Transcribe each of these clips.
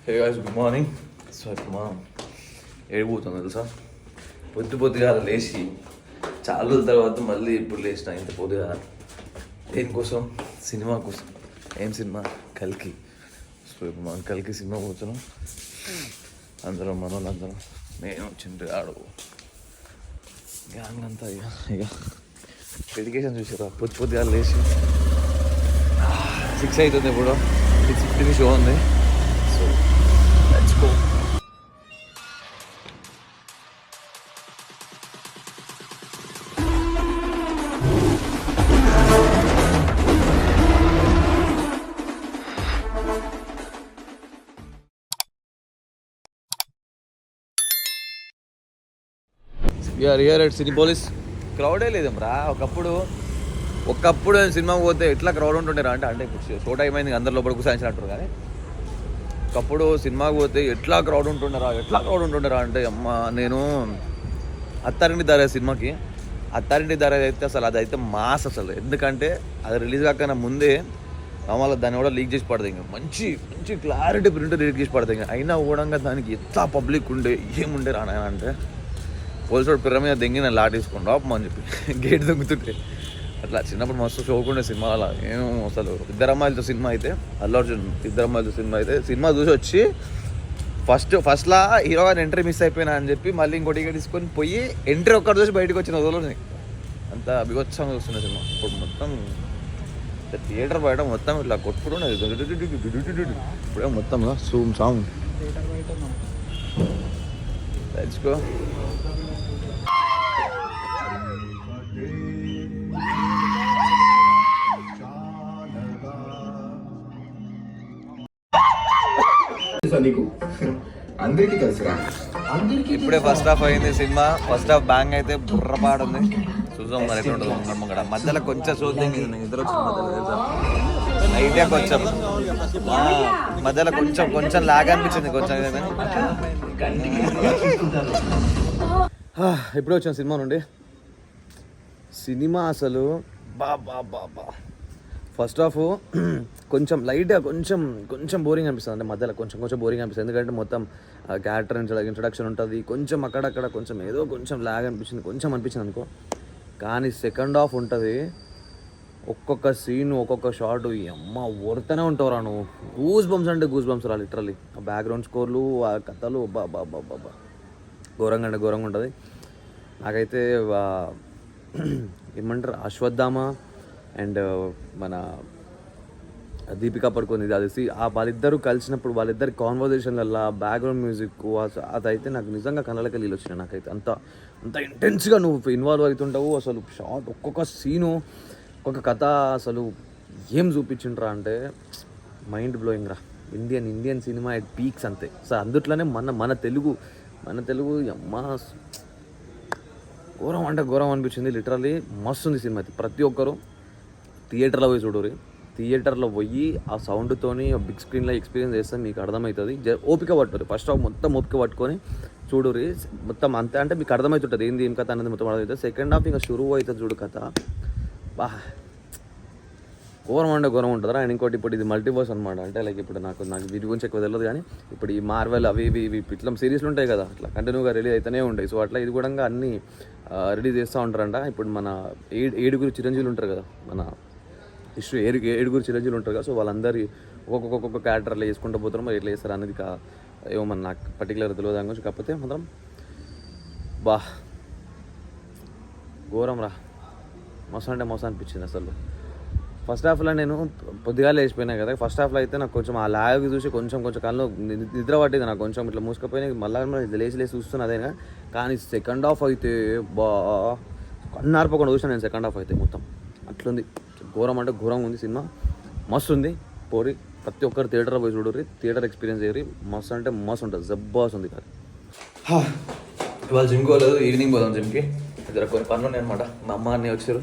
Hey guys, good morning. So ఇప్పుడు మనం ఏడిపోతాం తెలుసా? పొద్దుగా లేచి చాలా రోజుల తర్వాత మళ్ళీ ఇప్పుడు లేచిన ఇంత పొద్దుగా. దేనికోసం? సినిమా కోసం. ఏం సినిమా? కల్కి. సో ఇప్పుడు మనం కల్కి సినిమా పోతున్నాం. అందరం మనోళ్ళందరం, నేను చింతగాడు గ్యాంగ్ అంతా ఇక డెడికేషన్ చూసారా? పొద్దుగా లేచి 6 అవుతుంది, ఇప్పుడు 6:50 షో ఉంది. So let's go. We are here at Cinepolis. క్రౌడే లేదమ్రా. ఒకప్పుడు సినిమాకి పోతే ఎట్లా క్రౌడ్ ఉంటుండేరా అంటే ఇప్పుడు షో టైం అయింది, అందరి లోపల కూర్చోంచినట్టు. కానీ ఒకప్పుడు సినిమాకి పోతే ఎట్లా క్రౌడ్ ఉంటుండేరా అంటే అమ్మ, నేను అత్తారింటి దారి సినిమాకి అత్తారింటి దారి అయితే అసలు అదైతే మాస్ అసలు. ఎందుకంటే అది రిలీజ్ కాకన్నా ముందే మామూలుగా దాన్ని కూడా లీక్ చేసి పడతాయి. ఇంకా మంచి క్లారిటీ ప్రింట్ లీక్ చేసి పడతాయి. అయినా కూడా దానికి ఎట్లా పబ్లిక్ ఉండే ఏముండే రానా అంటే పోలీసు పిర్ర మీద దెంగి నేను లాటేసుకుంటా అని చెప్పి గేట్ దొంగుతుంటే అట్లా. చిన్నప్పుడు మస్తు షోకుండే సినిమా. అలా నేను అసలు ఇద్దరు అమ్మాయిలతో సినిమా అయితే, అల్లు అర్జున్ ఇద్దరు అమ్మాయిలతో సినిమా చూసి వచ్చి ఫస్ట్లా హీరో గారిని ఎంట్రీ మిస్ అయిపోయినా అని చెప్పి మళ్ళీ ఇంకోటి తీసుకొని పోయి ఎంట్రీ ఒక్కటి చూసి బయటకు వచ్చిన వదలని అంత బిభత్సంగా చూస్తున్న సినిమా. ఇప్పుడు మొత్తం థియేటర్ బయట మొత్తం ఇట్లా కొట్టుకుంటున్నది. ఇప్పుడే మొత్తం సూమ్ సాంగ్ తెచ్చుకో. ఇప్పుడే ఫస్ట్ హాఫ్ అయింది సినిమా. ఫస్ట్ హాఫ్ బ్యాంగ్ అయితే బుర్రపాడుంది. చూద్దాం మరి ఎట్లా ఉంటుంది. ముంగడ మధ్యలో కొంచెం చూద్దాం. నిద్ర వచ్చింది అయితే కొంచెం మధ్యలో కొంచెం లాగ్ అనిపించింది కొంచెం. ఇప్పుడే వచ్చాం సినిమా నుండి. సినిమా అసలు బా ఫస్ట్ హాఫ్ కొంచెం లైట్గా కొంచెం బోరింగ్ అనిపిస్తుంది. అంటే మధ్యలో కొంచెం బోరింగ్ అనిపిస్తుంది. ఎందుకంటే మొత్తం క్యారెక్టర్ ఇంట్రడక్షన్ ఉంటుంది. కొంచెం అక్కడక్కడ కొంచెం ఏదో కొంచెం లాగ్ అనిపించింది అనుకో. కానీ సెకండ్ హాఫ్ ఉంటుంది. ఒక్కొక్క సీన్ ఒక్కొక్క షాట్ అమ్మ వర్తనే ఉంటావురా నువ్వు. గూస్ బంప్స్ రా లిటరల్లీ. ఆ బ్యాక్గ్రౌండ్ స్కోర్లు, ఆ కథలు బాబా ఘోరంగా ఉంటుంది. నాకైతే ఏమంటారు, అశ్వత్థామ అండ్ మన దీపికా పడుకుంది అది వాళ్ళిద్దరూ కలిసినప్పుడు వాళ్ళిద్దరి కాన్వర్జేషన్లల్లో బ్యాక్గ్రౌండ్ మ్యూజిక్ అదైతే నాకు నిజంగా కళ్ళకి నీళ్ళు వచ్చినాయి. నాకైతే అంత ఇంటెన్స్గా నువ్వు ఇన్వాల్వ్ అవుతుంటావు. అసలు షార్ట్ ఒక్కొక్క సీను ఒక్కొక్క కథ అసలు ఏం చూపించిండ్రా అంటే మైండ్ బ్లోయింగ్ రా. ఇండియన్ సినిమా ఎట్ పీక్స్ అంతే. సో అందుట్లోనే మన తెలుగు అమ్మా ఘోరం అనిపించింది. లిటరల్లీ మస్తు ఉంది సినిమా అయితే. ప్రతి ఒక్కరు థియేటర్లో పోయి చూడరు. థియేటర్లో పోయి ఆ సౌండ్తోని బిగ్ స్క్రీన్లో ఎక్స్పీరియన్స్ చేస్తే మీకు అర్థమవుతుంది. ఓపిక పట్టురు. ఫస్ట్ హాఫ్ మొత్తం ఓపిక పట్టుకొని చూడురి. మొత్తం అంతే అంటే మీకు అర్థమవుతుంటుంది ఏం కథ అనేది మొత్తం అర్థమవుతుంది. సెకండ్ హాఫ్ ఇంకా షురువు అవుతుంది చూడు కథ. ఘోరం ఉంటుందా. అండ్ ఇంకోటి ఇప్పుడు ఇది మల్టీవర్స్ అనమాట. అంటే లైక్ ఇప్పుడు నాకు వీటి గురించి ఎక్కువ తెలియదు. కానీ ఇప్పుడు ఈ మార్వెల్ అవి ఇట్లా సిరీస్లు ఉంటాయి కదా, అట్లా కంటిన్యూగా రిలీజ్ అయితేనే ఉంటాయి. సో అట్లా ఇది కూడా అన్నీ రిలీజ్ చేస్తూ ఉంటారంట. ఇప్పుడు మన 7 చిరంజీవులు ఉంటారు కదా, మన హిస్టరీ 7 చిరంజీవులు ఉంటారు కదా. సో వాళ్ళందరి ఒక్కొక్క క్యారెక్టర్లో వేసుకుంటూ పోతారు. మరి ఎట్లా చేస్తారు అనేది ఏమో మన నాకు పర్టికులర్ తెలియదు దాని గురించి. కాకపోతే మాత్రం ఘోరం రా. మస్తు అనిపించింది అసలు. ఫస్ట్ హాఫ్లో నేను పొద్దుగా లేచిపోయినా కదా. ఫస్ట్ హాఫ్లో అయితే నాకు కొంచెం ఆ లాగ్ చూసి కొంచెం కళ్ళు నిద్ర పట్టింది. నాకు కొంచెం ఇట్లా మూసుకపోయినా మళ్ళీ లేచి చూస్తున్నా అదేనా. కానీ సెకండ్ హాఫ్ అయితే కన్నార్పకుండా చూసాను నేను. సెకండ్ హాఫ్ అయితే మొత్తం అట్లుంది. ఘోరంగా ఉంది సినిమా. మస్తు ఉంది. పోరి ప్రతి ఒక్కరు థియేటర్లో పోయి చూడరు. థియేటర్ ఎక్స్పీరియన్స్ చేయరు. మస్తు ఉంటుంది. జబ్బాస్ ఉంది కాదు. ఇవాళ జిమ్కి పోలేదు. ఈవినింగ్ పోదాం జిమ్కి. ఇద్దరు కొన్ని పనులు ఉన్నాయి అనమాట. మా అమ్మ అన్నీ వచ్చారు.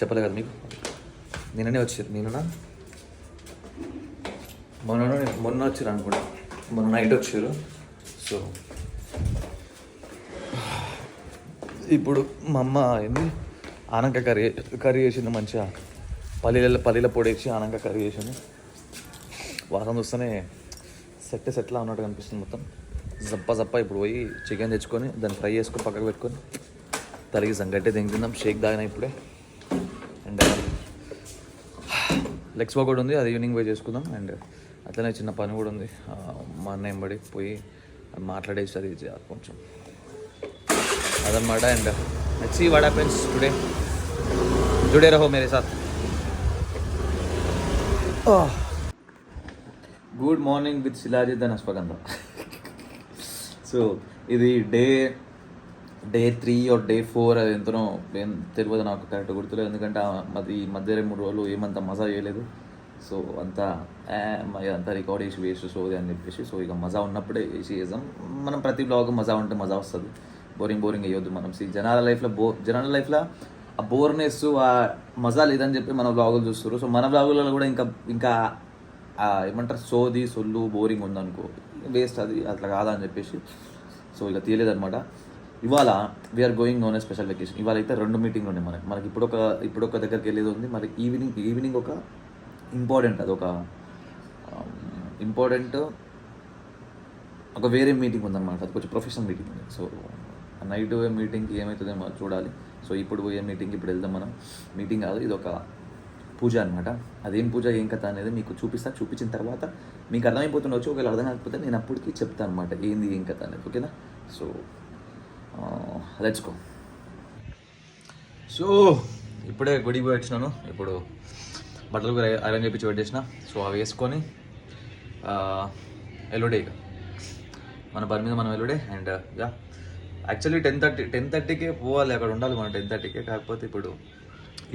చెప్పలే కదా మీకు. నిన్ననే వచ్చారు. మొన్న వచ్చారు అనుకుంటా. మొన్న నైట్ వచ్చారు. సో ఇప్పుడు మా అమ్మ ఏంది ఆనక కర్రీ చేసింది. మంచిగా పల్లీల పొడి వేసి ఆనక కర్రీ చేసింది. వాసన చూస్తేనే సెట్లా ఉన్నట్టు కనిపిస్తుంది మొత్తం. జప్ప ఇప్పుడు పోయి చికెన్ తెచ్చుకొని దాన్ని ఫ్రై చేసుకొని పక్కకు పెట్టుకొని తరిగి సంగట్టే తింటున్నాం. షేక్ తాగినా ఇప్పుడే. అండ్ లెగ్స్ వర్క్ కూడా ఉంది, అది ఈవినింగ్ పోయి చేసుకుందాం. అండ్ అట్లనే చిన్న పని కూడా ఉంది, మా అన్నయ్య బడి పోయి మాట్లాడేసి అది కొంచెం అదనమాట. And let's see what happens today. जुड़े रहो मेरे साथ. Good morning with Shilajit and Ashwagandha. So ఇది డే 3 or day 4 అది ఎంతనో ఏం తెలియదు నాకు, కరెక్ట్ గుర్తులేదు. ఎందుకంటే అది మధ్య 3 రోజులు ఏమంత మజా చేయలేదు. సో అంతా రికార్డ్ చేసి వేస్ట్ సోది అని చెప్పేసి. సో ఇక మజా ఉన్నప్పుడే వేసి చేద్దాం. మనం ప్రతి బ్లాగ్ మజా ఉంటే మజా వస్తుంది, బోరింగ్ వేయొద్దు. మనం జనాల లైఫ్లో ఆ బోర్నెస్, ఆ మజా లేదని చెప్పి మన బ్లాగులు చూస్తారు. సో మన బ్లాగులలో కూడా ఇంకా ఏమంటారు సోది సొల్లు బోరింగ్ ఉందనుకో వేస్ట్, అది అట్లా కాదని చెప్పేసి సో ఇక తీయలేదన్నమాట. ఇవాళ we are going on a special vacation. ఇవాళ అయితే 2 మీటింగ్లు ఉన్నాయి మనకి. ఇప్పుడు ఒక దగ్గరికి వెళ్ళేది ఉంది, మరి ఈవినింగ్ ఒక ఇంపార్టెంట్, అదొక ఇంపార్టెంట్ ఒక వేరే మీటింగ్ ఉందన్నమాట. అది కొంచెం ప్రొఫెషనల్ మీటింగ్ ఉంది. సో నైట్ మీటింగ్కి ఏమవుతుందో చూడాలి. సో ఇప్పుడు పోయే మీటింగ్కి ఇప్పుడు వెళ్దాం మనం. మీటింగ్ కాదు, ఇది ఒక పూజ అనమాట. అదేం పూజ ఏం కథ అనేది మీకు చూపించిన తర్వాత మీకు అర్థమైపోతుండొచ్చు. ఒకవేళ అర్థం కాకపోతే నేను అప్పటికి చెప్తాను అనమాట ఏంది ఏం కథ అనేది. ఓకేనా? So let's go. సో ఇప్పుడే గుడికి పోయి వచ్చినాను. ఇప్పుడు బట్టలు కూడా ఐరన్ చేపించి పెట్టేసిన. సో అవి వేసుకొని ఎల్లుడే, ఇక మన పని మీద మనం ఎల్లుడే. అండ్ యా యాక్చువల్లీ 10:30కే పోవాలి, అక్కడ ఉండాలి మనం 10:30కే. కాకపోతే ఇప్పుడు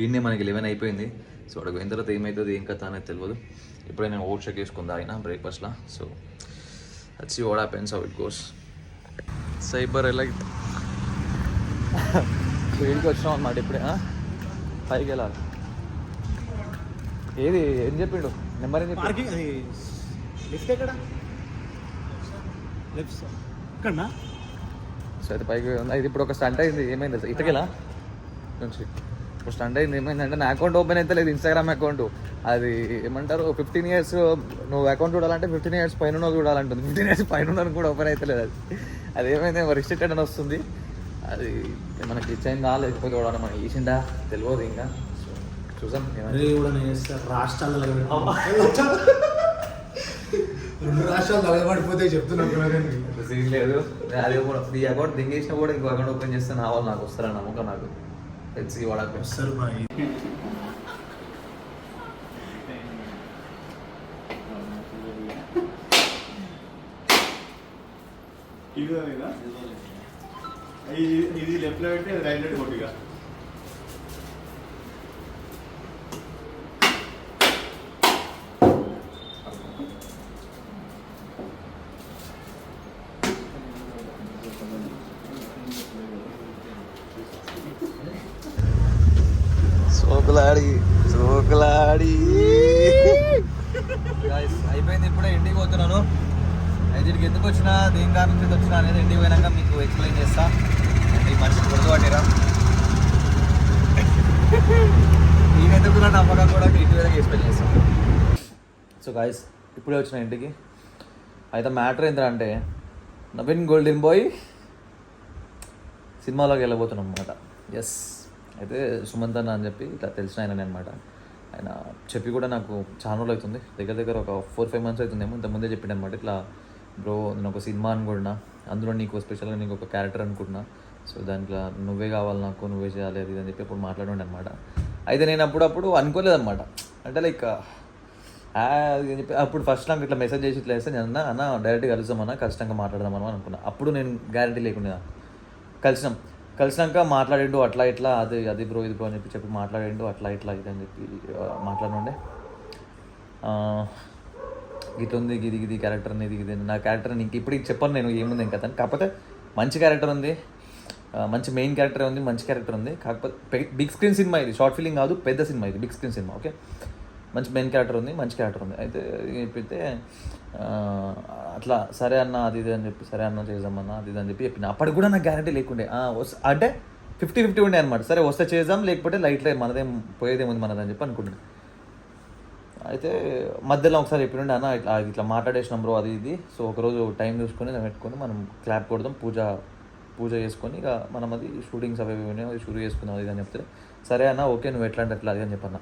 ఈయనే మనకి 11 అయిపోయింది. సో అక్కడికి పోయిన తర్వాత ఏమవుతుంది ఏం కథ అనేది తెలియదు. ఇప్పుడే నేను ఓట్ షేక్ వేసుకుందా ఆయన బ్రేక్ఫాస్ట్లో. So let's see what happens, how it goes. Cyber Elite వీడికి వచ్చినాం అన్నమాట. ఇప్పుడే పైకి వెళ్ళాలి. ఏం చెప్పిండు నెంబర్ ఏం చెప్పి లిఫ్ట్ ఎక్కడ లెఫ్ట్ ఎక్కడనా? సో అయితే పైకి ఉంది. ఇది ఇప్పుడు ఒక స్టంట్ అయింది. ఏమైంది ఇటుకెలా నుంచి ఇప్పుడు స్టంట్ అయింది. ఏమైందంటే నా అకౌంట్ ఓపెన్ అయితే లేదు, ఇన్స్టాగ్రామ్ అకౌంట్. అది ఏమంటారు 15 years నువ్వు అకౌంట్ చూడాలంటే 15 years పైన చూడాలంటుంది. 15 years పైన కూడా ఓపెన్ అయితే లేదు. అది ఏమైంది రిస్ట్రిక్టెడ్ అని వస్తుంది. అది మనకి చైన్ లేకపోతే చూడాలి, మనకి ఈసిందా తెలియదు ఇంకా. సో చూసాం రాష్ట్రాల్లో 2 రాష్ట్రాలు తలగబడిపోతే చెప్తున్నాను. సీన్ లేదు. అది కూడా ఈ అకౌంట్ దింగేసినా కూడా ఇంకో అకౌంట్ ఓపెన్ చేస్తే నా వాళ్ళు నాకు వస్తారని నమ్మకం నాకు. తెలిసి వాడకు వస్తారు బాయ్. ఇది లెఫ్ట్ లో పెట్టి రైట్ లో కొట్టిగా. సోకులాడి అయిపోయింది. ఇప్పుడే ఇంటికి పోతున్నాను. అయితే ఇక్కడికి ఎందుకు వచ్చినా, దేని కారణం నుంచి వచ్చినా అనేది ఇంటికి పోయినాక మీకు ఎక్స్ప్లెయిన్ చేస్తా. ఈ మనిషి గుర్తుపట్టిరా నేను ఎందుకు నమ్మకం కూడా ఇంటి మీద ఎక్స్ప్లెయిన్ చేస్తాను. సో గాయస్ ఇప్పుడే వచ్చిన ఇంటికి. అయితే మ్యాటర్ ఏంటంటే నవీన్ గోల్డెన్ బాయ్ సినిమాలోకి వెళ్ళబోతున్నాం అన్నమాట. ఎస్, అయితే సుమంత్ అన్న అని చెప్పి ఇట్లా తెలిసిన ఆయన అనమాట. ఆయన చెప్పి కూడా నాకు చాలా రోజులు అవుతుంది, దగ్గర ఒక 4-5 months అవుతుందేమో. ఇంతకుముందే చెప్పిండు అనమాట, ఇట్లా బ్రో నేను ఒక సినిమా అనుకుంటున్నా, అందులో నీకు స్పెషల్గా నీకు ఒక క్యారెక్టర్ అనుకుంటున్నా. సో దాంట్లో నువ్వే కావాలి నాకు, నువ్వే చేయాలి అది అని చెప్పి అప్పుడు మాట్లాడండి అనమాట. అయితే నేను అప్పుడప్పుడు అనుకోలేదన్నమాట, అంటే లైక్ అని చెప్పి అప్పుడు ఫస్ట్ నాకు ఇట్లా మెసేజ్ చేసి ఇట్లా వేస్తే నేను అన్న డైరెక్ట్గా కలుస్తామన్నా, ఖచ్చితంగా మాట్లాడదామని అనుకున్నా. అప్పుడు నేను గ్యారంటీ లేకుండా కలిసినాక మాట్లాడిండు అట్లా ఇట్లా అది బ్రో ఇది బ్రో అని చెప్పి మాట్లాడిండు అట్లా ఇట్లా ఇది అని చెప్పి మాట్లాడుండే. గిట్ ఉంది గిది క్యారెక్టర్ అనేది ఇది నా క్యారెక్టర్ ఇంక ఇప్పుడు చెప్పను నేను ఏముంది ఇంకా. కాకపోతే మంచి క్యారెక్టర్ ఉంది, మంచి మెయిన్ క్యారెక్టర్ ఉంది, మంచి క్యారెక్టర్ ఉంది. కాకపోతే బిగ్ స్క్రీన్ సినిమా ఇది, షార్ట్ ఫిలిం కాదు, పెద్ద సినిమా ఇది, బిగ్ స్క్రీన్ సినిమా. ఓకే, మంచి మెయిన్ క్యారెక్టర్ ఉంది, మంచి క్యారెక్టర్ ఉంది. అయితే చెప్పితే అట్లా సరే అన్న అది ఇది అని చెప్పి, సరే అన్న చేద్దామన్నా అది ఇది అని చెప్పి చెప్పిన. అప్పటికి కూడా నాకు గ్యారంటీ లేకుండే, అంటే 50-50 ఉండే అనమాట. సరే వస్తే చేద్దాం, లేకపోతే లైట్లో మనదేం పోయేదేముంది మనదని చెప్పి అనుకుంటున్నాను. అయితే మధ్యలో ఒకసారి చెప్పినండి అన్న ఇట్లా ఇట్లా మాట్లాడేసినాం బ్రో అది ఇది. సో ఒకరోజు టైం చూసుకొని పెట్టుకొని మనం క్లాప్ కొడదాం, పూజ చేసుకొని ఇక మనం అది షూటింగ్స్ అవి అది షూట్ చేసుకుందాం అది అని చెప్తే, సరే అన్న ఓకే నువ్వు ఎట్లా అంటే అట్లా అది అని చెప్పన్న.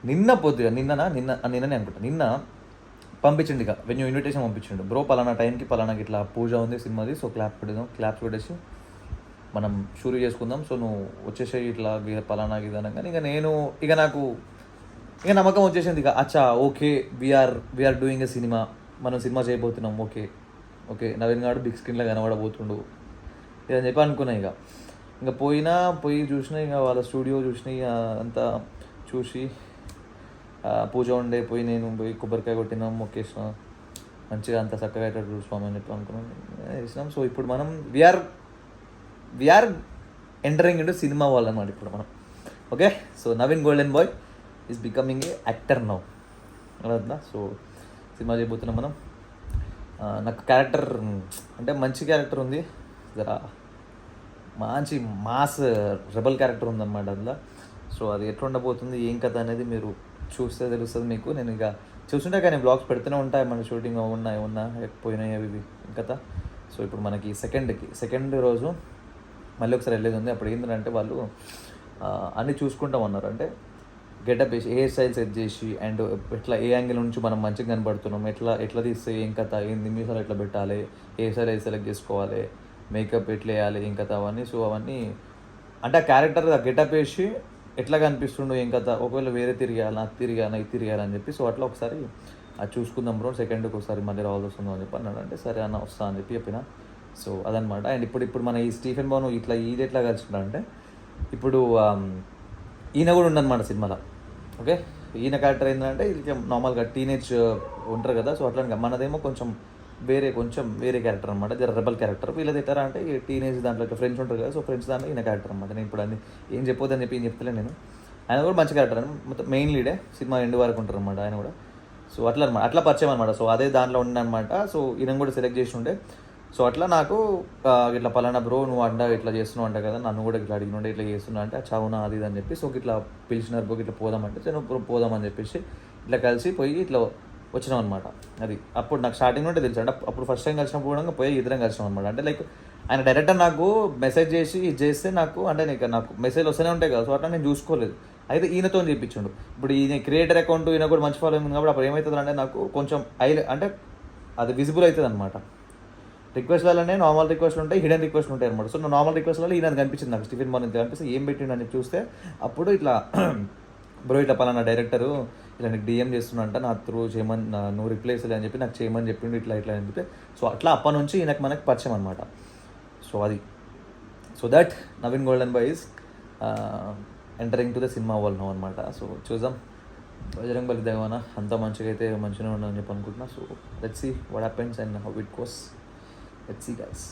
నిన్ననే అనుకుంటా, నిన్న పంపించండి ఇక వెన్యూ ఇన్విటేషన్ పంపించండు, బ్రో పలానా టైంకి పలానాకి ఇట్లా పూజ ఉంది సినిమాది, సో క్లాప్స్ పెట్టేసి మనం షూట్ చేసుకుందాం, సో నువ్వు వచ్చేసేయి ఇట్లా పలానా ఇది అనగానే ఇక నాకు నమ్మకం వచ్చేసింది ఇక. అచ్చా okay we are doing a cinema, మనం సినిమా చేయబోతున్నాం, ఓకే నవీన్ గారు బిగ్ స్క్రీన్లో కనబడబోతుండు ఇదని చెప్పి అనుకున్నా. ఇక పోయి చూసిన, ఇక వాళ్ళ స్టూడియో చూసిన, ఇక అంతా చూసి పూజ ఉండే నేను పోయి కొబ్బరికాయ కొట్టినాం, మొక్కేసిన, మంచిగా అంత చక్కగా అయితే స్వామి అని చెప్పి అనుకున్నాం చేసినాం. సో ఇప్పుడు మనం వీఆర్ ఎంటరింగ్ ఇంటూ సినిమా వాళ్ళు అన్నమాట ఇప్పుడు మనం. Okay, so Naveen golden boy is becoming a actor now అలా. సో సినిమా చేయబోతున్నాం మనం. నాకు క్యారెక్టర్ అంటే మంచి క్యారెక్టర్ ఉంది, జరా మంచి మాస్ రెబల్ క్యారెక్టర్ ఉందన్నమాట అందులో. సో అది ఎట్లా ఉండబోతుంది ఏం కథ అనేది మీరు చూస్తే తెలుస్తుంది మీకు. నేను ఇక చూస్తుంటే కానీ బ్లాగ్స్ పెడుతూనే ఉంటాయి, మన షూటింగ్ ఏమన్నా పోయినాయి అవి కథ. సో ఇప్పుడు మనకి సెకండ్ రోజు మళ్ళీ ఒకసారి వెళ్ళేది ఉంది. అప్పుడు ఏంటంటే వాళ్ళు అన్నీ చూసుకుంటామన్నారు, అంటే గెటప్ వేసి హెయిర్ స్టైల్ సెట్ చేసి అండ్ ఎట్లా ఏ యాంగిల్ నుంచి మనం మంచిగా కనబడుతున్నాం, ఎట్లా తీస్తే ఏం కథ, ఏంది మీసాలు ఎట్లా పెట్టాలి, హెయిర్ స్టైల్ సెలెక్ట్ చేసుకోవాలి, మేకప్ ఎట్లా వేయాలి ఏం కథ అవన్నీ. సో అవన్నీ అంటే ఆ క్యారెక్టర్ గెటప్ వేసి ఎట్లా కనిపిస్తుండో ఏం కథ, ఒకవేళ వేరే తిరిగాను ఇది తిరిగాలని చెప్పి. సో అట్లా ఒకసారి అది చూసుకుందాం బ్రో, సెకండ్కి ఒకసారి మళ్ళీ రావాల్సి వస్తుందో అని చెప్పి అన్నాడు. అంటే సరే అన్న వస్తా అని చెప్పిన. సో అదనమాట. అండ్ ఇప్పుడు మన ఈ స్టీఫెన్ బాను ఇది ఎట్లా కలిసినాడు అంటే, ఇప్పుడు ఈయన కూడా ఉండనమాట సినిమాలో. ఓకే, ఈయన క్యారెక్టర్ ఏంటంటే ఇది నార్మల్గా టీనేజ్ ఉంటారు కదా, సో అట్లా మనదేమో కొంచెం వేరే క్యారెక్టర్ అనమాట, జర రెబల్ క్యారెక్టర్. వీళ్ళది ఎట్లా అంటే టీనేజ్ దాంట్లో ఫ్రెండ్స్ ఉంటారు కదా, సో ఫ్రెండ్స్ దాంట్లో ఈయన క్యారెక్టర్ అనమాట. నేను ఇప్పుడు అన్ని ఏం చెప్పొద్దని చెప్పి చెప్తలే నేను. ఆయన కూడా మంచి క్యారెక్టర్ అని మొత్తం మెయిన్ లీడే, సినిమా ఎండ్ వరకు ఉంటారు అనమాట ఆయన కూడా. సో అట్లా పరిచయం అనమాట. సో అదే దాంట్లో ఉండనమాట. సో ఈయన కూడా సెలెక్ట్ చేసి ఉండే. సో అట్లా నాకు ఇట్లా పలానా బ్రో నువ్వు ఇట్లా చేస్తున్నావు అంట కదా, నన్ను కూడా ఇట్లా అడిగిన ఇట్లా చేస్తున్నా అంటే చవునా అది అని చెప్పి. సో ఇట్లా పిలిచినారు బ్రో ఇట్లా పోదామంటే సరే పోదామని చెప్పేసి ఇట్లా కలిసి పోయి ఇట్లా వచ్చినాం అనమాట. అది అప్పుడు నాకు స్టార్టింగ్ నుండి తెలుసు. అంటే అప్పుడు ఫస్ట్ టైం కలిసినప్పుడు కూడా పోయి ఇద్దరం కలిసినాం అనమాట. అంటే లైక్ ఆయన డైరెక్టర్ నాకు మెసేజ్ చేసి ఇది చేస్తే నాకు అంటే నాకు మెసేజ్ వస్తూనే ఉంటాయి కదా, సో అట్లా నేను చూసుకోలేదు. అయితే ఈయనతో చేయించుండు. ఇప్పుడు ఈయన క్రియేటర్ అకౌంట్ ఈయన కూడా మంచి ఫాలోయింగ్ ఉంది కాబట్టి అప్పుడు ఏమవుతుంది అంటే నాకు కొంచెం అంటే అది విజిబుల్ అవుతుంది అనమాట. రిక్వెస్ట్లలోనే నార్మల్ రిక్వెస్ట్లు ఉంటాయి, హిడెన్ రిక్వెస్ట్లు ఉంటాయి అనమాట. సో నా నార్మల్ రిక్వెస్ట్లలో ఈయన కనిపించింది నాకు, స్టీఫెన్ బాను కనిపిస్తే ఏం పెట్టిండు అని చూస్తే అప్పుడు ఇట్లా బ్రో ఇట్లా పలానా డైరెక్టరు ఇలా నీకు డిఎం చేస్తున్నా అంట, నా త్రూ చేయమని నువ్వు రిప్లై ఇస్తలే అని చెప్పి నాకు చేయమని చెప్పిండు ఇట్లా అని చెప్పి. సో అట్లా అప్పటి నుంచి మనకు పరిచయం అనమాట. సో అది so that Naveen golden boy is entering to the cinema world now అనమాట. సో చూద్దాం, బజరంగ్ బలి దేవానా అంతా మంచిగా అయితే మంచిగా ఉండదని చెప్పి అనుకుంటున్నా. So let's see what happens and how it goes. Let's see guys.